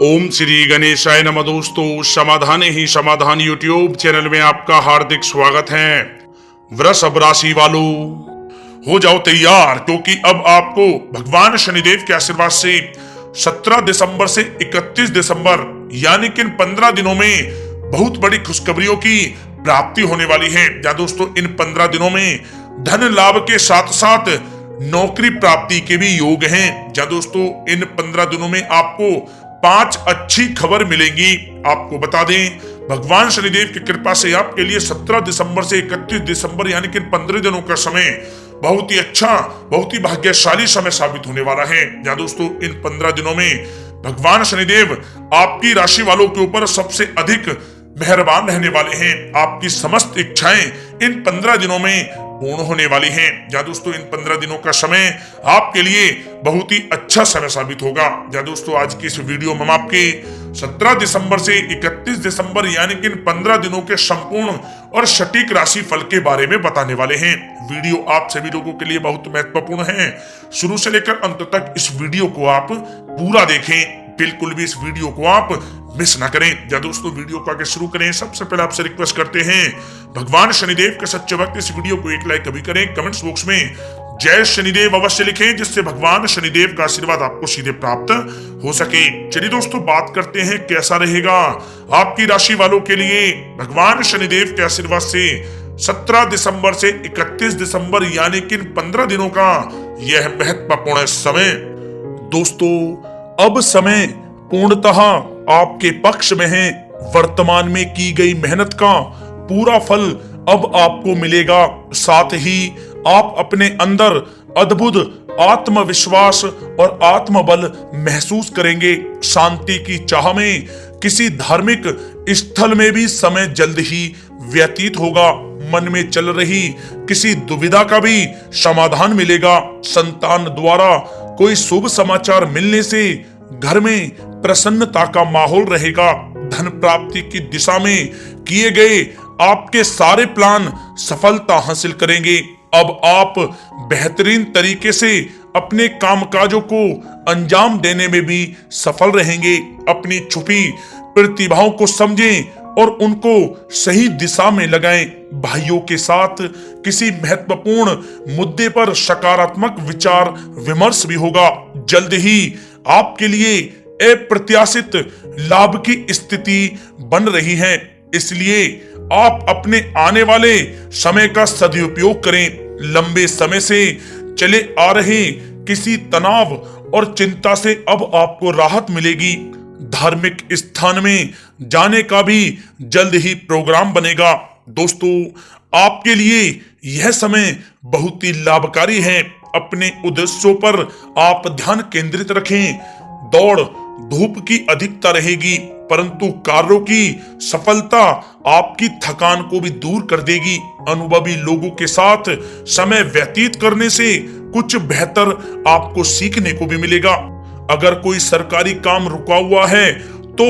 ओम श्री गणेशाय नमः। दोस्तों, समाधान ही समाधान यूट्यूब चैनल में आपका हार्दिक स्वागत है। वृषभ राशि वालों, हो जाओ तैयार, क्योंकि अब आपको भगवान शनिदेव के आशीर्वाद से 17 दिसंबर से 31 दिसंबर यानी कि इन 15 दिनों में बहुत बड़ी खुशखबरियों की प्राप्ति होने वाली है। या दोस्तों, इन 15 दिनों में धन लाभ के साथ साथ नौकरी प्राप्ति के भी योग हैं। या दोस्तों, इन 15 दिनों में आपको 5 अच्छी खबर मिलेंगी। आपको बता दें, भगवान शनिदेव की कृपा से आपके लिए 17 दिसंबर से 31 दिसंबर यानी कि 15 दिनों का समय बहुत ही अच्छा, बहुत ही भाग्यशाली समय साबित होने वाला है। या दोस्तों, इन 15 दिनों में भगवान शनिदेव आपकी राशि वालों के ऊपर सबसे अधिक मेहरबान रहने वाले हैं। आपकी समस्त इच्छाएं इन 15 दिनों में पूर्ण होने वाली हैं। या दोस्तों, इन 15 दिनों का समय आपके लिए बहुत ही अच्छा समय साबित होगा। या दोस्तों, आज की इस वीडियो में हम आपके 17 दिसंबर से 31 दिसंबर यानी कि इन 15 दिनों के संपूर्ण और सटीक राशि फल के बारे में बताने वाले हैं। वीडियो आप सभी लोगों के लिए बहुत महत्वपूर्ण है। शुरू से लेकर अंत तक इस वीडियो को आप पूरा देखें, बिल्कुल भी इस वीडियो को आप मिस ना करें। या दोस्तों, वीडियो को आगे शुरू करें, सबसे पहले आपसे रिक्वेस्ट करते हैं, भगवान शनिदेव के सच्चे भक्त इस वीडियो को एक लाइक कभी करें, कमेंट्स बॉक्स में जय शनिदेव अवश्य लिखें, जिससे भगवान शनिदेव का आशीर्वाद आपको सीधे प्राप्त हो सके। चलिए दोस्तों, बात करते हैं कैसा रहेगा आपकी राशि वालों के लिए भगवान शनिदेव के आशीर्वाद से 17 दिसंबर से 31 दिसंबर यानी कि 15 दिनों का यह महत्वपूर्ण समय। दोस्तों, अब समय पूर्णतः आपके पक्ष में है। वर्तमान में की गई मेहनत का पूरा फल अब आपको मिलेगा। साथ ही आप अपने अंदर अद्भुत आत्मविश्वास और आत्मबल महसूस करेंगे। शांति की चाह में किसी धार्मिक स्थल में भी समय जल्द ही व्यतीत होगा। मन में चल रही किसी दुविधा का भी समाधान मिलेगा। संतान द्वारा कोई शुभ समाचार मिलने से घर में प्रसन्नता का माहौल रहेगा। धन प्राप्ति की दिशा में किए गए आपके सारे प्लान सफलता हासिल करेंगे। अब आप बेहतरीन तरीके से अपने कामकाजों को अंजाम देने में भी सफल रहेंगे। अपनी छुपी प्रतिभाओं को समझें और उनको सही दिशा में लगाएं। भाइयों के साथ किसी महत्वपूर्ण मुद्दे पर सकारात्मक विचार विमर्श भी होगा। जल्द ही आपके लिए अप्रत्याशित लाभ की स्थिति बन रही है, इसलिए आप अपने आने वाले समय का सदुपयोग करें। लंबे समय से चले आ रहे किसी तनाव और चिंता से अब आपको राहत मिलेगी। धार्मिक स्थान में जाने का भी जल्द ही प्रोग्राम बनेगा। दोस्तों, आपके लिए यह समय बहुत ही लाभकारी है। अपने उद्देश्यों पर आप ध्यान केंद्रित रखें। दौड़ धूप की अधिकता रहेगी, परंतु कार्यों की सफलता आपकी थकान को भी दूर कर देगी। अनुभवी लोगों के साथ समय व्यतीत करने से कुछ बेहतर आपको सीखने को भी मिलेगा। अगर कोई सरकारी काम रुका हुआ है तो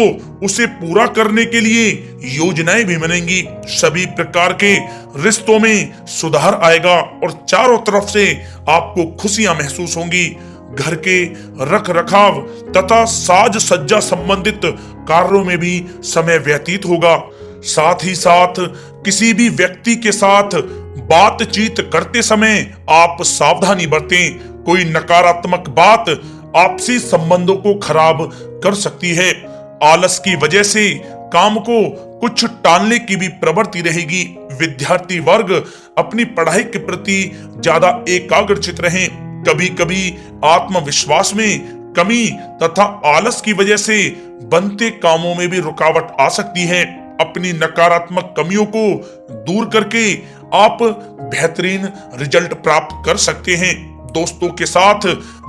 उसे पूरा करने के लिए योजनाएं भी बनेंगी। सभी प्रकार के रिश्तों में सुधार आएगा और चारों तरफ से आपको खुशियां महसूस होंगी। घर के रख रखाव तथा साज सज्जा संबंधित कार्यों में भी समय व्यतीत होगा। साथ ही साथ किसी भी व्यक्ति के साथ बातचीत करते समय आप सावधानी बरतें। कोई नकारात्मक बात आपसी संबंधों को खराब कर सकती है। आलस की वजह से काम को कुछ टालने की भी प्रवृत्ति रहेगी। विद्यार्थी वर्ग अपनी पढ़ाई के प्रति ज्यादा एकाग्रचित रहें। कभी कभी आत्मविश्वास में कमी तथा आलस की वजह से बनते कामों में भी रुकावट आ सकती है। अपनी नकारात्मक कमियों को दूर करके आप बेहतरीन रिजल्ट प्राप्त कर सकते हैं। दोस्तों के साथ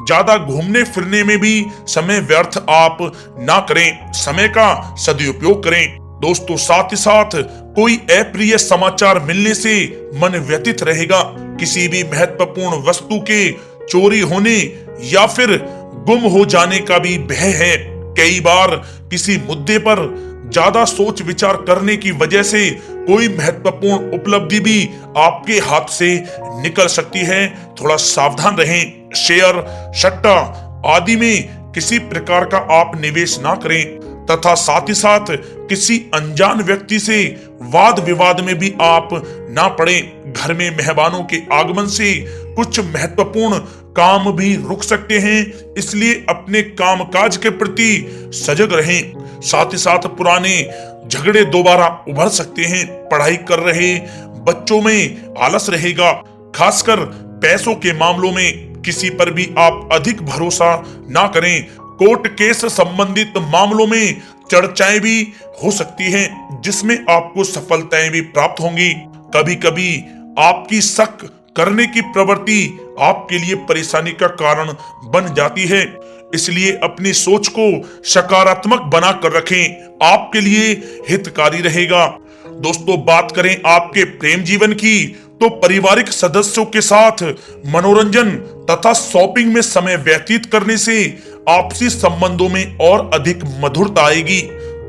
ज्यादा घूमने फिरने में भी समय व्यर्थ आप ना करें, समय का सदुपयोग करें। दोस्तों, साथ ही साथ कोई अप्रिय समाचार मिलने से मन व्यथित रहेगा। किसी भी महत्वपूर्ण वस्तु के चोरी होने या फिर गुम हो जाने का भी भय है। कई बार किसी मुद्दे पर ज्यादा सोच विचार करने की वजह से कोई महत्वपूर्ण उपलब्धि भी आपके हाथ से निकल सकती है। थोड़ा सावधान रहें। शेयर, सट्टा आदि में किसी प्रकार का आप निवेश ना करें तथा साथ ही साथ किसी अनजान व्यक्ति से वाद विवाद में भी आप ना पड़े। घर में मेहमानों के आगमन से कुछ महत्वपूर्ण काम भी रुक सकते हैं, इसलिए अपने कामकाज के प्रति सजग रहें। साथ ही साथ पुराने झगड़े दोबारा उभर सकते हैं। पढ़ाई कर रहे बच्चों में आलस रहेगा। खासकर पैसों के मामलों में किसी पर भी आप अधिक भरोसा ना करें। कोर्ट केस संबंधित मामलों में चर्चाएं भी हो सकती हैं, जिसमें आपको सफलताएं भी प्राप्त होंगी। कभी कभी आपकी शक करने की प्रवृत्ति आपके लिए परेशानी का कारण बन जाती है, इसलिए अपनी सोच को सकारात्मक बनाकर रखें, आपके लिए हितकारी रहेगा। दोस्तों, बात करें आपके प्रेम जीवन की तो पारिवारिक सदस्यों के साथ मनोरंजन तथा शॉपिंग में समय व्यतीत करने से आपसी संबंधों में और अधिक मधुरता आएगी।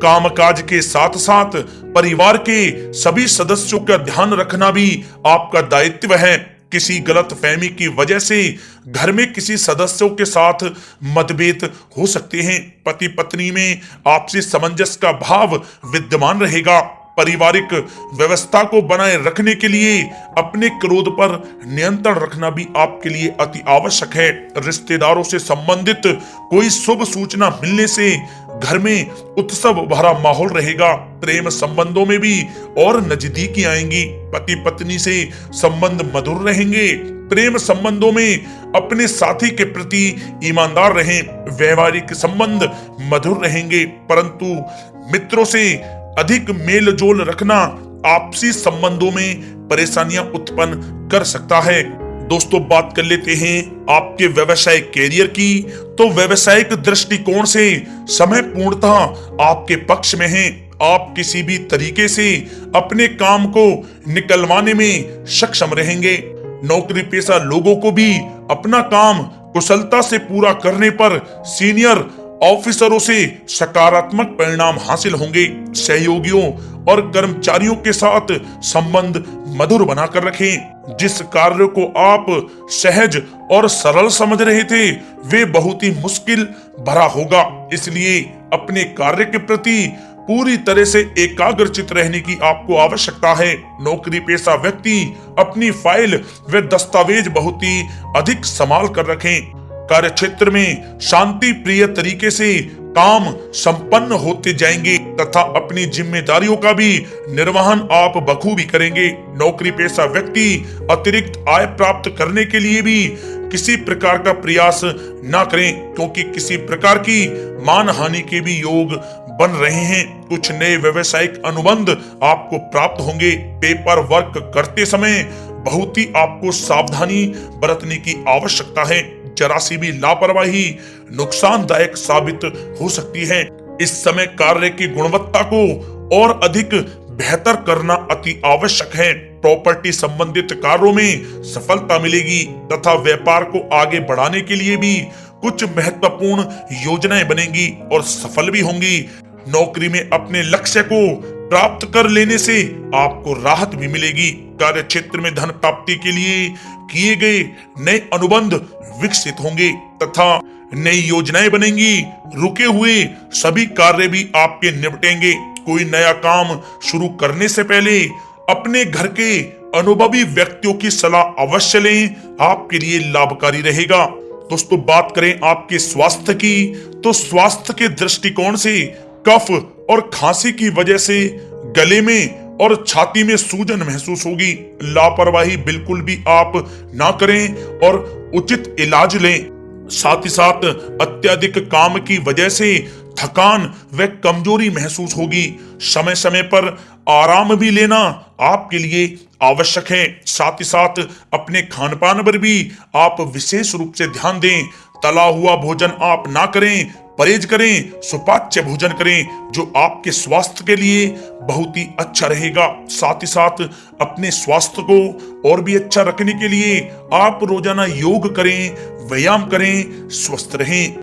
कामकाज के साथ साथ परिवार के सभी सदस्यों का ध्यान रखना भी आपका दायित्व है। किसी गलत फहमी की वजह से घर में किसी सदस्यों के साथ मतभेद हो सकते हैं। पति पत्नी में आपसी सामंजस्य का भाव विद्यमान रहेगा। पारिवारिक व्यवस्था को बनाए रखने के लिए अपने क्रोध पर नियंत्रण रखना भी आपके लिए अति आवश्यक है। रिश्तेदारों से संबंधित कोई शुभ सूचना मिलने से घर में उत्सव भरा माहौल रहेगा। प्रेम संबंधों में भी और नजदीकी आएंगी। पति पत्नी से संबंध मधुर रहेंगे। प्रेम संबंधों में अपने साथी के प्रति ईमानदार रहें। वैवाहिक संबंध मधुर रहेंगे, परंतु मित्रों से अधिक मेल जोल रखना आपसी संबंधों में परेशानियां उत्पन्न कर सकता है। दोस्तों, बात कर लेते हैं आपके व्यवसायिक कैरियर की। तो व्यवसायिक दृष्टिकोण से समय पूर्णतः आपके पक्ष में है। आप किसी भी तरीके से अपने काम को निकलवाने में सक्षम रहेंगे। नौकरी पेशा लोगों को भी अपना काम कुशलता से पूरा करने पर सीनियर ऑफिसरों से सकारात्मक परिणाम हासिल होंगे। सहयोगियों और कर्मचारियों के साथ संबंध मधुर बनाकर रखें। जिस कार्य को आप सहज और सरल समझ रहे थे वे बहुत ही मुश्किल भरा होगा, इसलिए अपने कार्य के प्रति पूरी तरह से एकाग्रचित रहने की आपको आवश्यकता है। नौकरी पेशा व्यक्ति अपनी फाइल व दस्तावेज बहुत ही अधिक संभाल कर रखें। कार्य क्षेत्र में शांति प्रिय तरीके से काम संपन्न होते जाएंगे तथा अपनी जिम्मेदारियों का भी निर्वहन आप बखूबी करेंगे। नौकरी पेशा व्यक्ति अतिरिक्त आय प्राप्त करने के लिए भी किसी प्रकार का प्रयास न करें, क्योंकि किसी प्रकार की मान हानि के भी योग बन रहे हैं। कुछ नए व्यवसायिक अनुबंध आपको प्राप्त होंगे। पेपर वर्क करते समय बहुत ही आपको सावधानी बरतने की आवश्यकता है। जरा सी भी लापरवाही नुकसानदायक साबित हो सकती है। इस समय कार्य की गुणवत्ता को और अधिक बेहतर करना अति आवश्यक है। प्रॉपर्टी संबंधित कार्यों में सफलता मिलेगी तथा व्यापार को आगे बढ़ाने के लिए भी कुछ महत्वपूर्ण योजनाएं बनेंगी और सफल भी होंगी। नौकरी में अपने लक्ष्य को प्राप्त कर लेने से आपको राहत भी मिलेगी। कार्य क्षेत्र में धन प्राप्ति के लिए किए गए नए अनुबंध विकसित होंगे तथा नई योजनाएं बनेंगी। रुके हुए सभी कार्य भी आपके निपटेंगे। कोई नया काम शुरू करने से पहले अपने घर के अनुभवी व्यक्तियों की सलाह अवश्य लें, आपके लिए लाभकारी रहेगा। दोस्तों, बात करें आपके स्वास्थ्य की तो स्वास्थ्य के दृष्टिकोण से कफ और खांसी की वजह से गले में और छाती में सूजन महसूस होगी। लापरवाही बिल्कुल भी आप ना करें और उचित इलाज लें। साथ ही साथ अत्यधिक काम की वजह से थकान व कमजोरी महसूस होगी। समय समय पर आराम भी लेना आपके लिए आवश्यक है। साथ ही साथ अपने खान पान पर भी आप विशेष रूप से ध्यान दें। तला हुआ भोजन आप ना करें, परहेज करें, सुपाच्य भोजन करें जो आपके स्वास्थ्य के लिए बहुत ही अच्छा रहेगा। साथ ही साथ अपने स्वास्थ्य को और भी अच्छा रखने के लिए आप रोजाना योग करें, व्यायाम करें, स्वस्थ रहें।